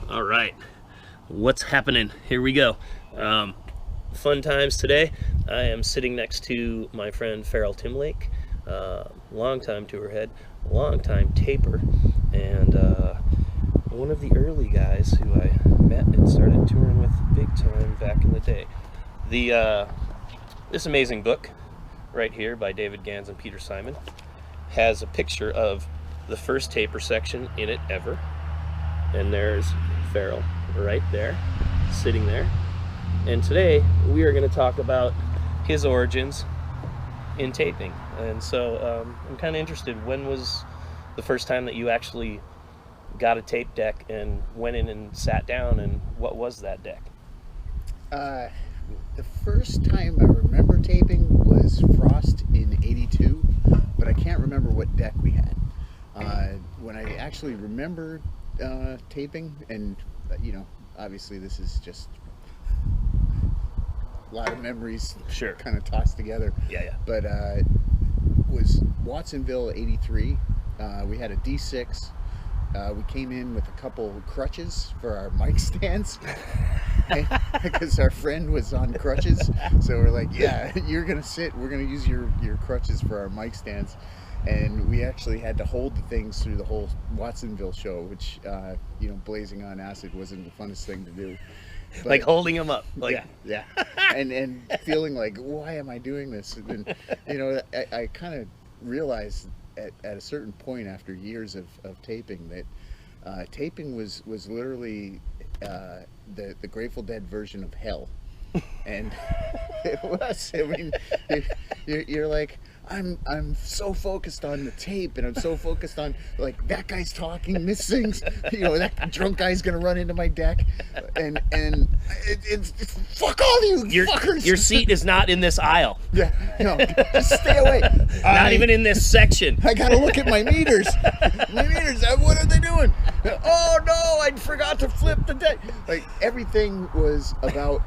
All right, what's happening? Here we go. Fun times today. I am sitting next to my friend Farrell Timlake, longtime tourhead, longtime taper, and one of the early guys who I met and started touring with big time back in the day. This amazing book right here by David Gans and Peter Simon has a picture of the first taper section in it ever, and there's Farrell right there, sitting there. And today we are going to talk about his origins in taping. And so I'm kind of interested, when was the first time that you actually got a tape deck and went in and sat down, and what was that deck? The first time I remember taping was Frost in '82, but I can't remember what deck we had. When I actually remember taping, and obviously this is just a lot of memories, Sure. kind of tossed together. Yeah. But was Watsonville '83. We had a D6. We came in with a couple crutches for our mic stands because our friend was on crutches. So we're like, yeah, you're gonna sit. We're gonna use your crutches for our mic stands. And we actually had to hold the things through the whole Watsonville show, which, blazing on acid wasn't the funnest thing to do. But, Like holding them up. Like, yeah. and feeling like, why am I doing this? And, I kind of realized at a certain point after years of taping that taping was literally the Grateful Dead version of hell. And it was. I mean, you're like, I'm so focused on the tape, and I'm so focused on, like, that guy's talking, this thing's, that drunk guy's gonna run into my deck, and it's fuck all you fuckers. Your seat is not in this aisle. Yeah, no, just stay away. Not even in this section. I gotta look at my meters. What are they doing? Oh no, I forgot to flip the deck. Like, everything was about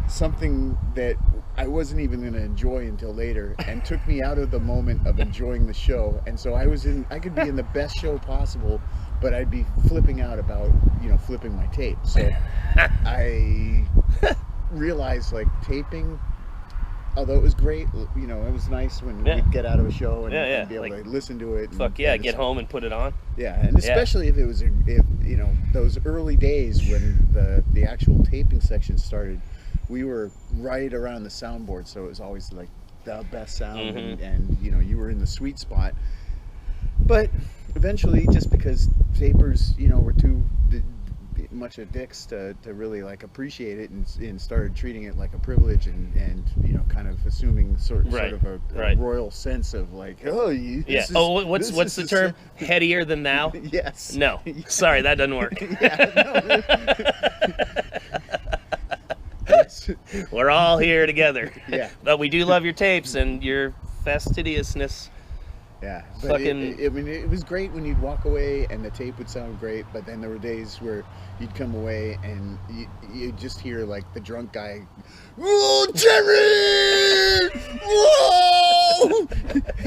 something that I wasn't even going to enjoy until later, and took me out of the moment of enjoying the show. And so I could be in the best show possible, but I'd be flipping out about, flipping my tape. So I realized, like, taping, although it was great, it was nice when we'd get out of a show and be able to listen to it. Fuck yeah, get home and put it on. Yeah, and especially if it was, those early days when the actual taping section started, we were right around the soundboard, so it was always like the best sound, and you were in the sweet spot. But eventually, just because tapers, were too much of dicks to really like appreciate it, and started treating it like a privilege, and kind of assuming sort of a royal sense of like, what's the term? Headier than thou? Yes. No, sorry, that doesn't work. We're all here together. Yeah. But we do love your tapes and your fastidiousness. Yeah. But it was great when you'd walk away and the tape would sound great, but then there were days where you'd come away and you'd just hear, like, the drunk guy, "Whoa, Jerry! Whoa!"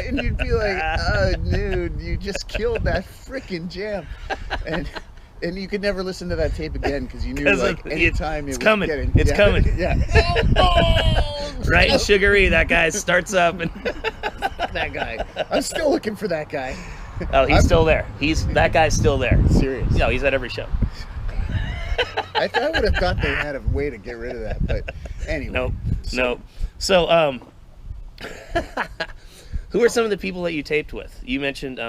And you'd be like, "Oh, dude, you just killed that freaking jam." And you could never listen to that tape again, because you knew, like, anytime it's coming. It's coming. Yeah. Right in Sugary, that guy starts up and that guy. I'm still looking for that guy. Oh, he's still there. That guy's still there. Serious. No, he's at every show. I would have thought they had a way to get rid of that, but anyway. Nope. So, who are some of the people that you taped with? You mentioned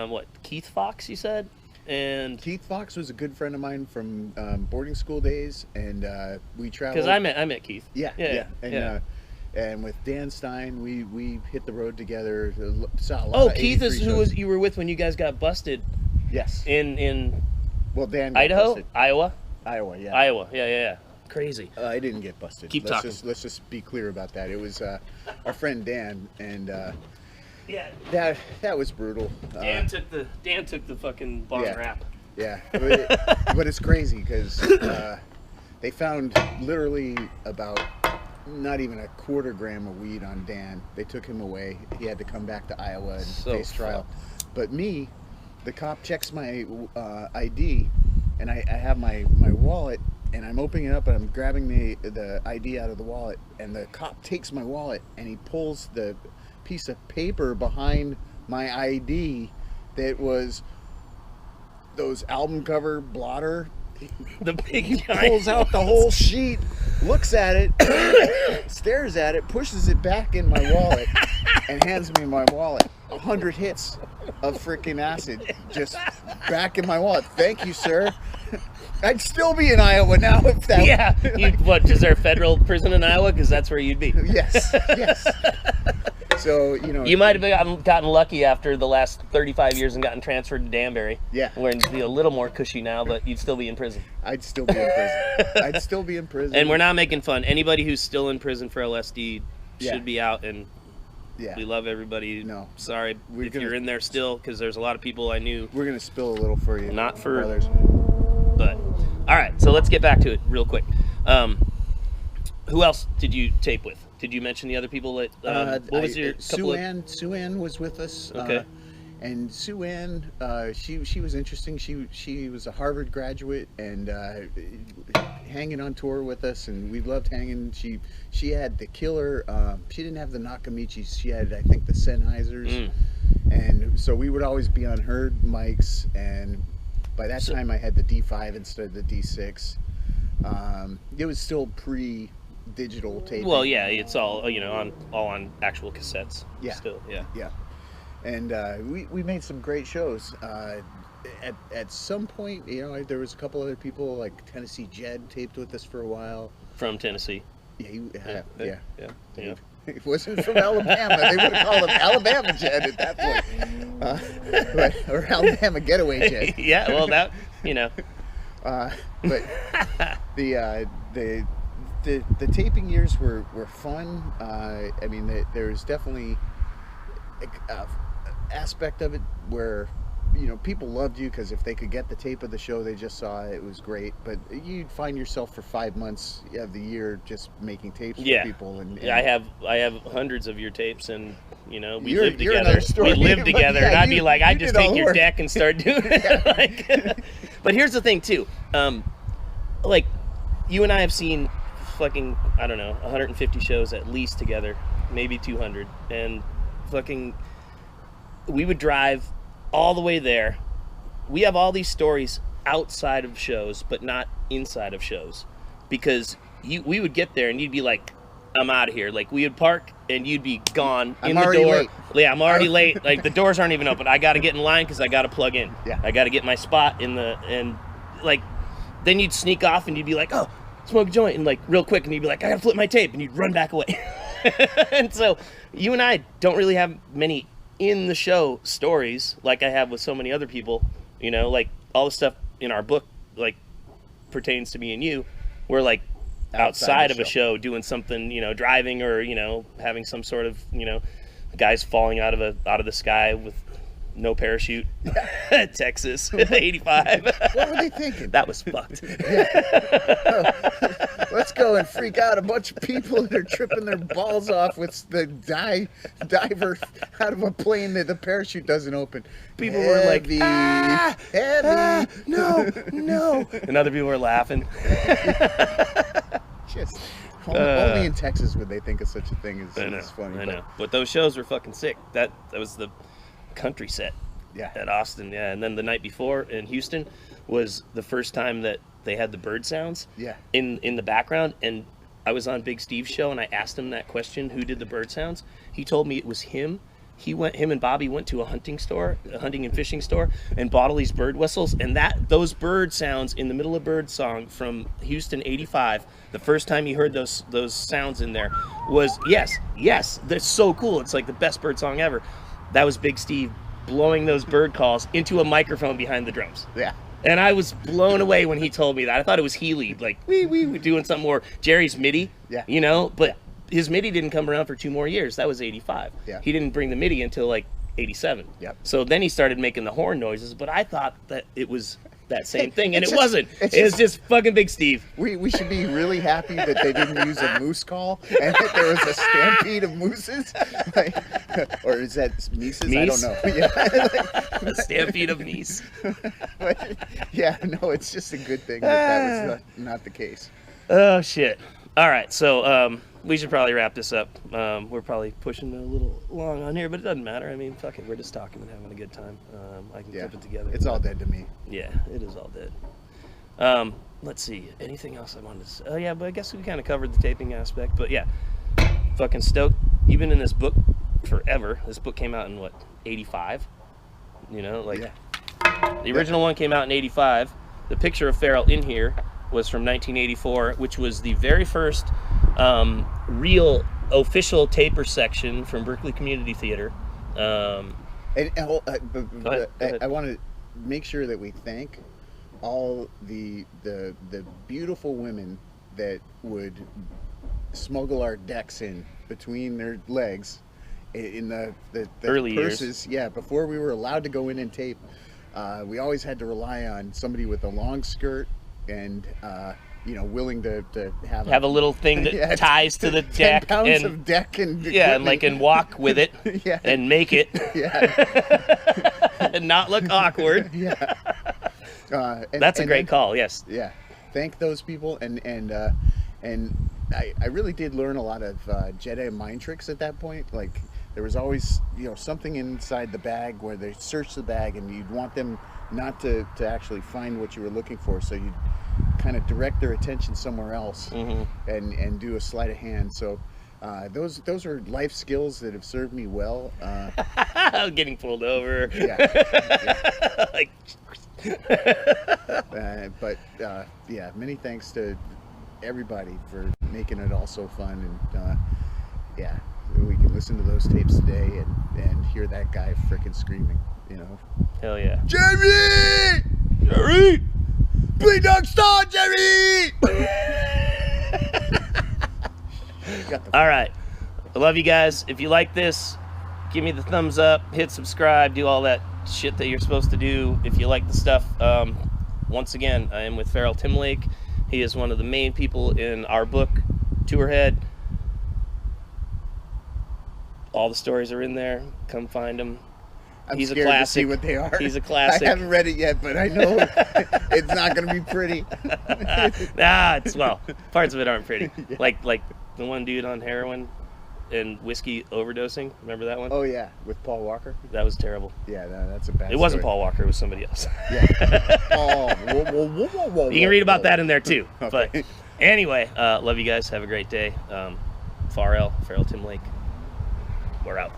Keith Fox, you said? And Keith Fox was a good friend of mine from boarding school days, and we traveled. Because I met Keith. Yeah. And with Dan Stein, we hit the road together. Saw a lot of Keith is shows. you were with when you guys got busted. Yes. In Dan got Idaho, busted. Iowa. Iowa, Yeah. Crazy. I didn't get busted. Keep talking. Let's just be clear about that. It was our friend Dan, and yeah. That was brutal. Dan took the fucking bomb rap. Yeah, but it's crazy because they found literally about not even a quarter gram of weed on Dan. They took him away. He had to come back to Iowa and face trial. But me, the cop checks my ID, and I have my wallet, and I'm opening it up, and I'm grabbing the ID out of the wallet, and the cop takes my wallet, and he pulls the piece of paper behind my ID that was those album cover blotter. The big He giant pulls out the whole sheet, looks at it, stares at it, pushes it back in my wallet, and hands me my wallet. 100 hits of freaking acid just back in my wallet. Thank you, sir. I'd still be in Iowa now if that. Yeah. Is there a federal prison in Iowa? Because that's where you'd be. Yes. Yes. So, You might have gotten lucky after the last 35 years and gotten transferred to Danbury. Yeah. Where it'd be a little more cushy now, but you'd still be in prison. I'd still be in prison. I'd still be in prison. And we're not making fun. Anybody who's still in prison for LSD should be out, and we love everybody. No. Sorry if you're in there still, because there's a lot of people I knew. We're going to spill a little for you. Not for brothers. But, all right, so let's get back to it real quick. Who else did you tape with? Did you mention the other people that? What was your couple Sue Ann was with us. Okay. And Sue Ann, she was interesting. She was a Harvard graduate and hanging on tour with us, and we loved hanging. She had the killer. She didn't have the Nakamichis. She had, I think, the Sennheisers, and so we would always be on her mics. And by that time, I had the D5 instead of the D6. It was still pre-digital taping. Well, yeah, it's all on actual cassettes. Yeah. Still, yeah. Yeah. And we made some great shows. At some point, there was a couple other people, like Tennessee Jed taped with us for a while. From Tennessee. Yeah. Yeah. He wasn't from Alabama. They would have called him Alabama Jed at that point. Or Alabama Getaway Jed. Yeah, well, that, But the taping years were fun. I mean, there's definitely aspect of it where people loved you because if they could get the tape of the show they just saw, it was great. But you'd find yourself for 5 months of the year just making tapes for people. And I have hundreds of your tapes, and we You're live together. story. We live together, Yeah, and I'd be like, I just take your work. deck and start doing it. But here's the thing too, like you and I have seen fucking 150 shows at least together, maybe 200, and we would drive all the way there. We have all these stories outside of shows, but not inside of shows, because we would get there and you'd be like, I'm out of here. Like, we would park and you'd be gone in the door. Late. Yeah, I'm already late. Like, the doors aren't even open. I got to get in line because I got to plug in. Yeah. I got to get my spot and then you'd sneak off and you'd be like, oh, smoke a joint, and real quick, and you'd be like, I got to flip my tape, and you'd run back away. And so you and I don't really have many in the show stories like I have with so many other people. Like all the stuff in our book pertains to me and you. We're outside of a show doing something, driving or having some sort of guys falling out of the sky with no parachute. Texas 85. What were they thinking? That was fucked. Let's go and freak out a bunch of people that are tripping their balls off with the diver out of a plane that the parachute doesn't open. People were like, heavy. No. And other people were laughing. Just only in Texas would they think of such a thing as funny. I know. But those shows were fucking sick. That was the country set. Yeah. At Austin, yeah. And then the night before in Houston was the first time that they had the bird sounds in the background, and I was on Big Steve's show and I asked him that question, who did the bird sounds? He told me it was him. Him and Bobby went to a hunting and fishing store, and bought all these bird whistles, and those bird sounds in the middle of Bird Song from Houston 85, the first time he heard those sounds in there was yes, that's so cool. It's like the best bird song ever. That was Big Steve blowing those bird calls into a microphone behind the drums. Yeah. And I was blown away when he told me that. I thought it was Healy, we were doing something more. Jerry's MIDI, but his MIDI didn't come around for 2 more years. That was 85. Yeah. He didn't bring the MIDI until 87. Yep. So then he started making the horn noises, but I thought that it was that same thing, and It's it just- wasn't. it's It was just fucking Big Steve. We should be really happy that they didn't use a moose call and that there was a stampede of mooses. Like, or is that Mises? I don't Meese? know. Yeah. A stampede of Nice. But, yeah, no, it's just a good thing that was not the case. Oh shit! All right, so we should probably wrap this up. We're probably pushing a little long on here, but it doesn't matter. I mean, fuck it, we're just talking and having a good time. I can Yeah, clip it together. it's all dead to me. Yeah, it is all dead. Let's see. Anything else I wanted to say? Oh yeah, but I guess we kind of covered the taping aspect. But yeah, fucking stoked. You've been in this book forever. This book came out in what, 85? You know, like the original one came out in 85. The picture of Farrell in here was from 1984, which was the very first real official taper section from Berkeley Community Theater. And Go ahead. I want to make sure that we thank all the beautiful women that would smuggle our decks in between their legs in the Early purses. years. Yeah, before we were allowed to go in and tape, we always had to rely on somebody with a long skirt and willing to have A little thing that Yeah, ties to the 10 deck pounds and of deck and yeah, and like and walk with it Yeah. and make it yeah. and not look awkward. Yeah. That's a and great then- call. Yes. Yeah, thank those people, and I really did learn a lot of Jedi mind tricks at that point. Like there was always something inside the bag where they searched the bag, and you'd want them not to actually find what you were looking for, so you'd kind of direct their attention somewhere else and do a sleight of hand. So those are life skills that have served me well. Getting pulled over. Yeah. Like, But many thanks to everybody for making it all so fun, and we can listen to those tapes today and hear that guy frickin' screaming, hell yeah. Jerry! Jerry! Bleed Dog Star, Jerry! All right. I love you guys. If you like this, give me the thumbs up, hit subscribe, do all that shit that you're supposed to do if you like the stuff. Once again, I am with Farrell Timlake. He is one of the main people in our book, Tourhead. All the stories are in there. Come find them. I'm He's a scared to see classic. what they are. He's a classic. I haven't read it yet, but I know it's not going to be pretty. Parts of it aren't pretty. Yeah. Like the one dude on heroin and whiskey overdosing. Remember that one? Oh yeah, with Paul Walker. That was terrible. Yeah, that's a bad. It wasn't story. Paul Walker. It was somebody else. Yeah. Oh, whoa, you can read about that in there too. Okay. But anyway, love you guys. Have a great day. Farrell Timlake. We're out.